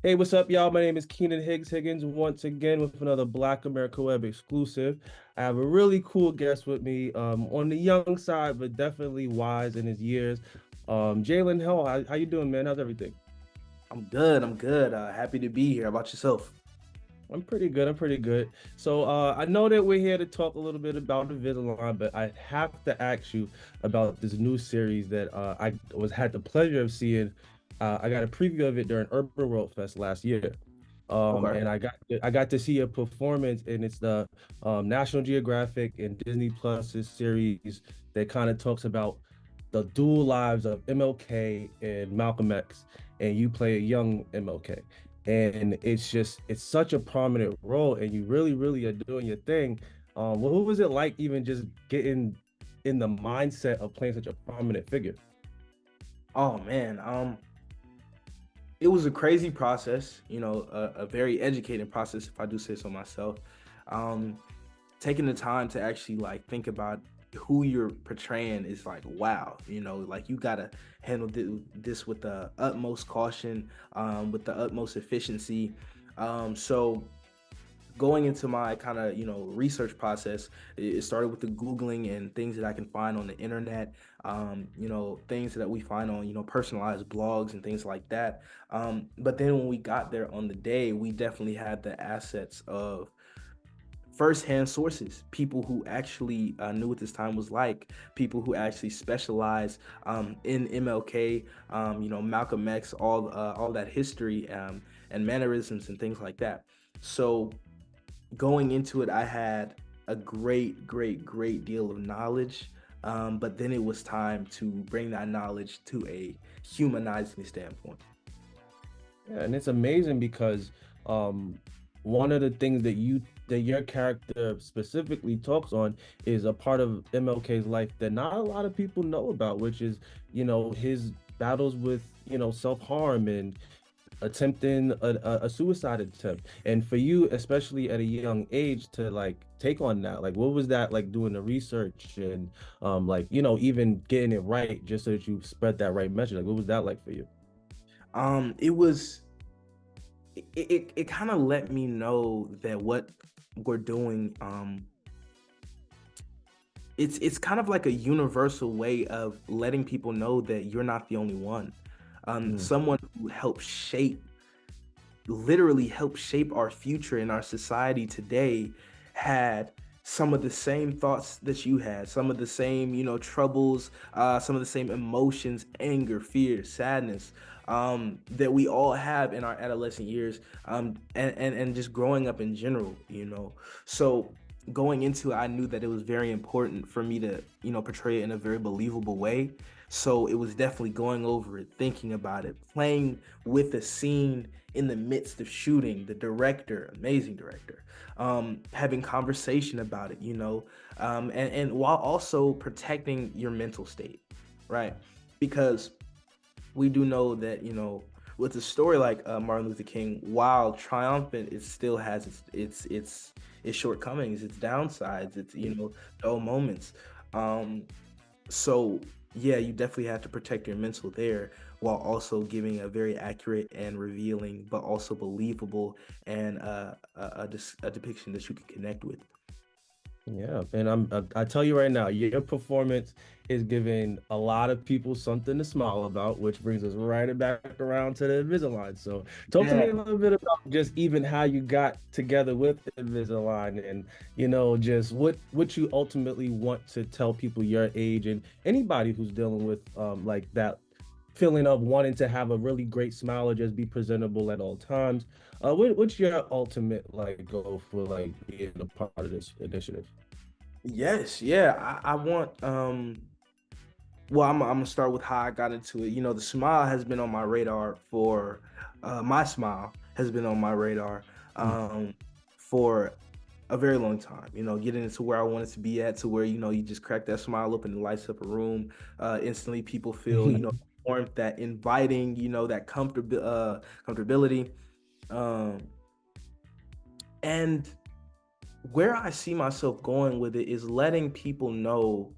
Hey, what's up, y'all? My name is Keenan Higgins once again with another Black America Web exclusive. I have a really cool guest with me, on the young side, but definitely wise in his years. Jalyn Hall, how you doing, man? How's everything? I'm good. I'm good. Happy to be here. How about yourself? I'm pretty good. I'm pretty good. So, I know that we're here to talk a little bit about Invisalign, but I have to ask you about this new series that I had the pleasure of seeing. I got a preview of it during Urban World Fest last year. Okay. And I got to see a performance, and it's the National Geographic and Disney Plus's series that kind of talks about the dual lives of MLK and Malcolm X, and you play a young MLK, and it's such a prominent role, and you really are doing your thing. Well, what was it like even just getting in the mindset of playing such a prominent figure? Oh man. It was a crazy process. A very educating process, if I do say so myself. Um, Taking the time to actually like think about who you're portraying is like wow. Like you gotta handle this with the utmost caution, with the utmost efficiency. So going into my kind of research process, it started with the googling and things that I can find on the internet, things that we find on personalized blogs and things like that. But then when we got there on the day, we definitely had the assets of firsthand sources, people who actually knew what this time was like, people who actually specialize in MLK, Malcolm X, all that history, and mannerisms and things like that. So going into it, I had a great deal of knowledge. But then it was time to bring that knowledge to a humanizing standpoint. Yeah, and it's amazing because one of the things that your character specifically talks on is a part of MLK's life that not a lot of people know about, which is, his battles with, self-harm and attempting a suicide attempt. And for you, especially at a young age, to like take on that, like what was that like doing the research and like, even getting it right just so that you spread that right message? Like what was that like for you? It was it kind of let me know that what we're doing, it's kind of like a universal way of letting people know that you're not the only one. Mm. Someone who helped shape, literally helped shape our future in our society today, had some of the same thoughts that you had, some of the same troubles, some of the same emotions, anger, fear, sadness, that we all have in our adolescent years, and just growing up in general. So going into it, I knew that it was very important for me to portray it in a very believable way. So it was definitely going over it, thinking about it, playing with the scene in the midst of shooting, the director, amazing director, having conversation about it, and while also protecting your mental state, right? Because we do know that with a story like Martin Luther King, while triumphant, it still has its shortcomings, its downsides, its dull moments. Um, so yeah, you definitely have to protect your mental there while also giving a very accurate and revealing, but also believable and a depiction that you can connect with. Yeah, and I tell you right now, your performance is giving a lot of people something to smile about, which brings us right back around to the Invisalign. So, talk to me Yeah. a little bit about just even how you got together with Invisalign, and just what you ultimately want to tell people your age and anybody who's dealing with like that feeling of wanting to have a really great smile or just be presentable at all times. What's your ultimate like goal for like being a part of this initiative? Yes. Yeah. I want. Well, I'm gonna start with how I got into it. The smile has been on my radar for. My smile has been on my radar for a very long time. Getting into where I wanted to be at, to where you just crack that smile up and it lights up a room. Instantly, people feel warmth, that inviting, that comfortability. Um, and where I see myself going with it is letting people know,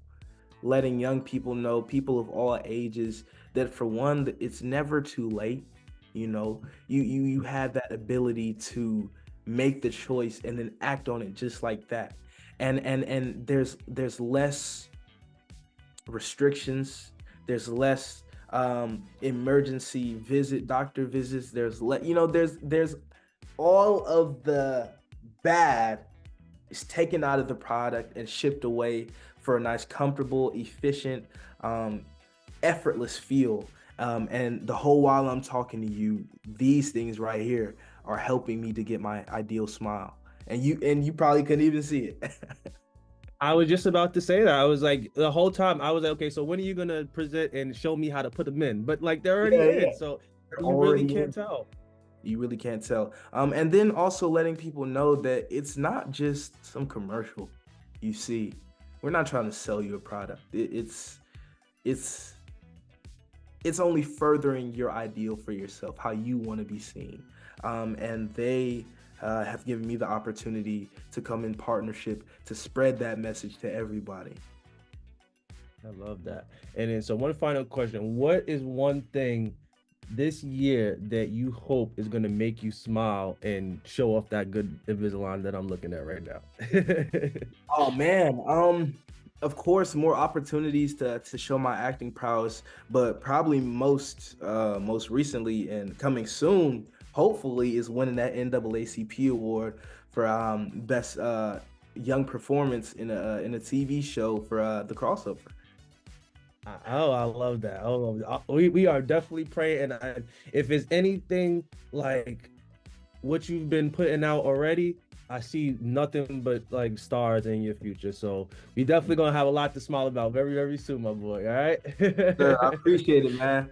letting young people know, people of all ages, that for one, it's never too late. You have that ability to make the choice and then act on it just like that. And there's less restrictions, there's less emergency doctor visits, there's all of the bad is taken out of the product and shipped away for a nice, comfortable, efficient, um, effortless feel. And the whole while I'm talking to you, these things right here are helping me to get my ideal smile. And you probably couldn't even see it. I was just about to say that. I was like, the whole time, I was like, okay, so when are you gonna present and show me how to put them in? But like, they're already Yeah, yeah. in, so They're you really already can't in. tell. You really can't tell. And then also letting people know that it's not just some commercial you see. We're not trying to sell you a product. It's it's only furthering your ideal for yourself, how you want to be seen. And they have given me the opportunity to come in partnership to spread that message to everybody. I love that. And then, so one final question: what is one thing this year that you hope is gonna make you smile and show off that good Invisalign that I'm looking at right now? Oh man, of course, more opportunities to show my acting prowess, but probably most recently and coming soon, hopefully, is winning that NAACP award for best young performance in a TV show for the crossover. Oh, I love that. Oh, we are definitely praying. And if it's anything like what you've been putting out already, I see nothing but like stars in your future. So we definitely gonna have a lot to smile about very, very soon, my boy. All Sir, I right. appreciate it, man.